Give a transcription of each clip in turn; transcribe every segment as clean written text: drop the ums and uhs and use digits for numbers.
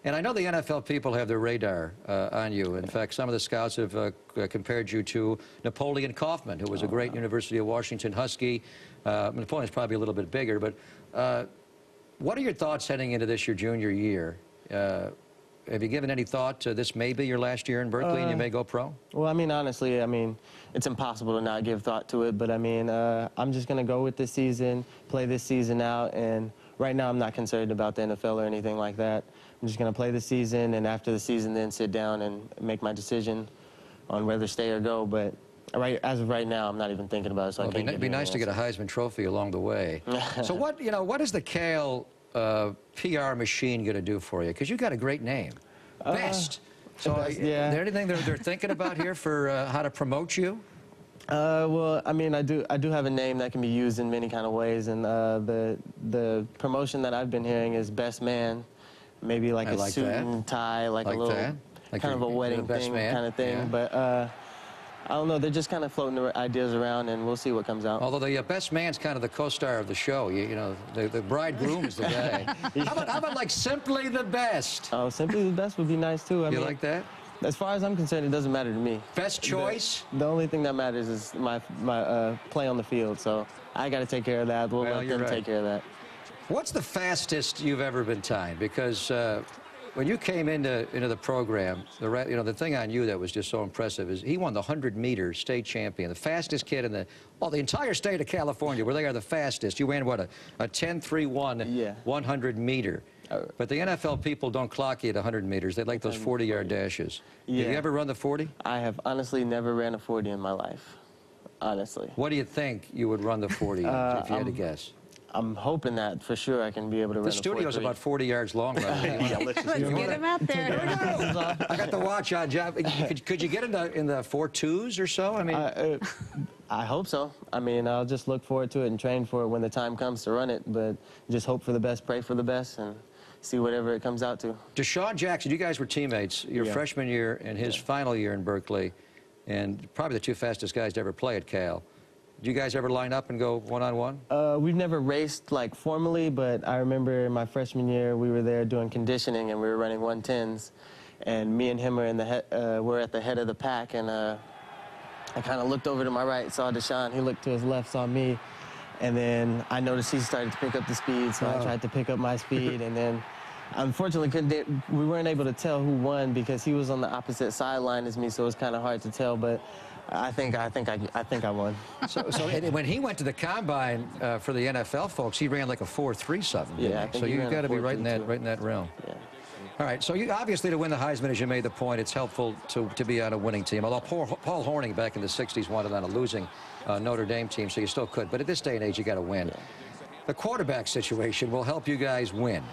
And I know the NFL people have their radar on you. In fact, some of the scouts have compared you to Napoleon Kaufman, who was a great University of Washington Husky. Napoleon's probably a little bit bigger, but what are your thoughts heading into this, your junior year? Have you given any thought to this may be your last year in Berkeley and you may go pro? Well, I mean, honestly, I mean, it's impossible to not give thought to it, but I mean, I'm just going to go with this season, play this season out, and right now I'm not concerned about the NFL or anything like that. I'm just going to play the season, and after the season then sit down and make my decision on whether to stay or go, but as of right now, I'm not even thinking about it, so I can't. It'd be nice to get a Heisman Trophy along the way. So what, what is the Kale PR machine going to do for you? Because you got a great name. Best. So yeah. Is there anything they're thinking about here for how to promote you? Well, I mean, I do have a name that can be used in many kind of ways, and the promotion that I've been hearing is best man, maybe like a suit and tie, like a little kind of a wedding thing kind of thing. Yeah. But I don't know, they're just kind of floating the ideas around, and we'll see what comes out. Although the best man's kind of the co-star of the show. You know, the bridegroom is the guy. How about like Simply the Best? Oh, Simply the Best would be nice too. I mean, like that? As far as I'm concerned, it doesn't matter to me. Best choice? The only thing that matters is my play on the field, so I got to take care of that. We'll let them take care of that. What's the fastest you've ever been timed? Because when you came into the program, the thing on you that was just so impressive is he won the 100-meter state champion, the fastest kid in the entire state of California, where they are the fastest. You ran, what, a 10.31 100-meter. But the NFL people don't clock you at 100 meters. They like those 40-yard dashes. Yeah. Have you ever run the 40? I have honestly never ran a 40 in my life, honestly. What do you think you would run the 40 if you had to guess? I'm hoping that for sure I can be able to run the 40. The studio's about 40 yards long. Right? Let's get him out there. I got the watch on, Jahvid. Could you get in the 4.2s or so? I mean, I hope so. I mean, I'll just look forward to it and train for it when the time comes to run it. But just hope for the best, pray for the best, and see whatever it comes out to. Deshaun Jackson, you guys were teammates your freshman year and his final year in Berkeley, and probably the two fastest guys to ever play at Cal. Did you guys ever line up and go one-on-one? We've never raced, like, formally, but I remember my freshman year, we were there doing conditioning, and we were running 110s, and me and him were at the head of the pack, and I kind of looked over to my right, saw Deshaun. He looked to his left, saw me, and then I noticed he started to pick up the speed, so I tried to pick up my speed, and then unfortunately we weren't able to tell who won because he was on the opposite sideline as me, so it was kind of hard to tell, but I think I won. So when he went to the combine for the NFL folks, he ran like a 4.3 something. Yeah, so you got to be right in that realm. Yeah. All right, so you obviously to win the Heisman, as you made the point, it's helpful to be on a winning team. Although Paul Hornung back in the 60s wanted on a losing Notre Dame team, so you still could. But at this day and age, you got to win. Yeah. The quarterback situation will help you guys win.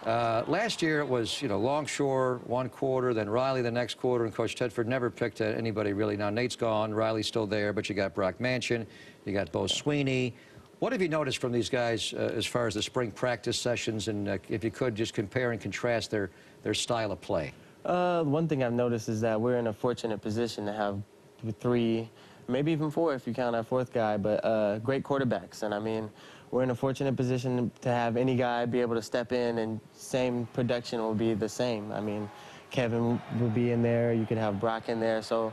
Last year it was, Longshore one quarter, then Riley the next quarter, and Coach Tedford never picked anybody really. Now Nate's gone, Riley's still there, but you got Brock Manchin, you got Bo Sweeney. What have you noticed from these guys as far as the spring practice sessions, and if you could just compare and contrast their style of play? One thing I've noticed is that we're in a fortunate position to have 3, maybe even 4 if you count our 4th guy, but great quarterbacks. And I mean, we're in a fortunate position to have any guy be able to step in and same production will be the same. I mean, Kevin will be in there, you could have Brock in there, so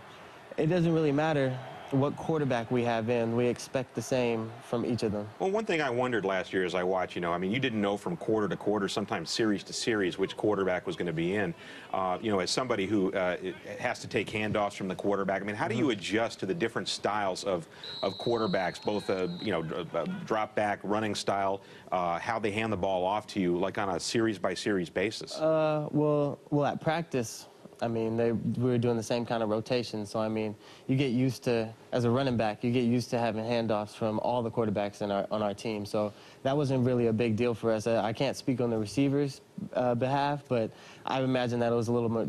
it doesn't really matter what quarterback we have in. We expect the same from each of them. Well, one thing I wondered last year as I watched, I mean, you didn't know from quarter to quarter, sometimes series to series, which quarterback was going to be in. As somebody who has to take handoffs from the quarterback, I mean, how do you adjust to the different styles of quarterbacks, both, drop back, running style, how they hand the ball off to you, like on a series-by-series basis? Well, at practice, I mean, we were doing the same kind of rotation, so I mean, you get used to, as a running back, you get used to having handoffs from all the quarterbacks on our team, so that wasn't really a big deal for us. I can't speak on the receivers' behalf, but I imagine that it was a little more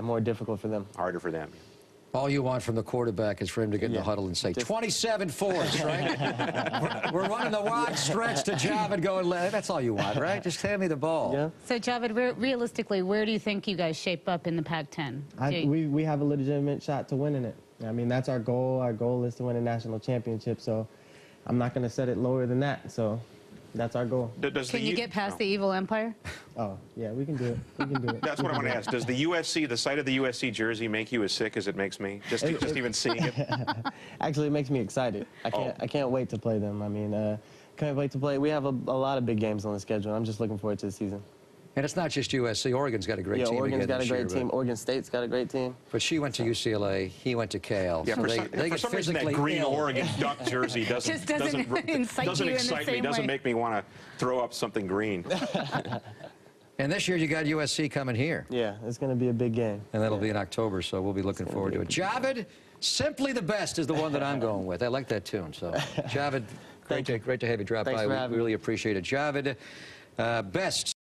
more difficult for them. Harder for them. All you want from the quarterback is for him to get in the huddle and say, 27 force, right? we're running the wide stretch to Jahvid going left. That's all you want, right? Just hand me the ball. Yeah. So, Jahvid, realistically, where do you think you guys shape up in the Pac-10? We have a legitimate shot to winning it. I mean, that's our goal. Our goal is to win a national championship, so I'm not going to set it lower than that. So That's our goal. Can you get past the evil empire? Oh, yeah, we can do it. We can do it. That's what I want to ask. Does the USC, the sight of the USC jersey, make you as sick as it makes me? Just even seeing it? Actually, it makes me excited. I can't wait to play them. I mean, can't wait to play. We have a lot of big games on the schedule. I'm just looking forward to the season. And it's not just USC. Oregon's got a great team. Yeah, Oregon's got a great team. Oregon State's got a great team. But she went to UCLA. He went to Cal. Yeah, so for some reason, that green Oregon Duck jersey doesn't excite me. Doesn't make me want to throw up something green. And this year you got USC coming here. Yeah, it's going to be a big game. And that'll be in October, so we'll be looking forward to it. Jahvid, Simply the Best is the one that I'm going with. I like that tune. So, Jahvid, great to have you drop by. We really appreciate it. Jahvid, Best.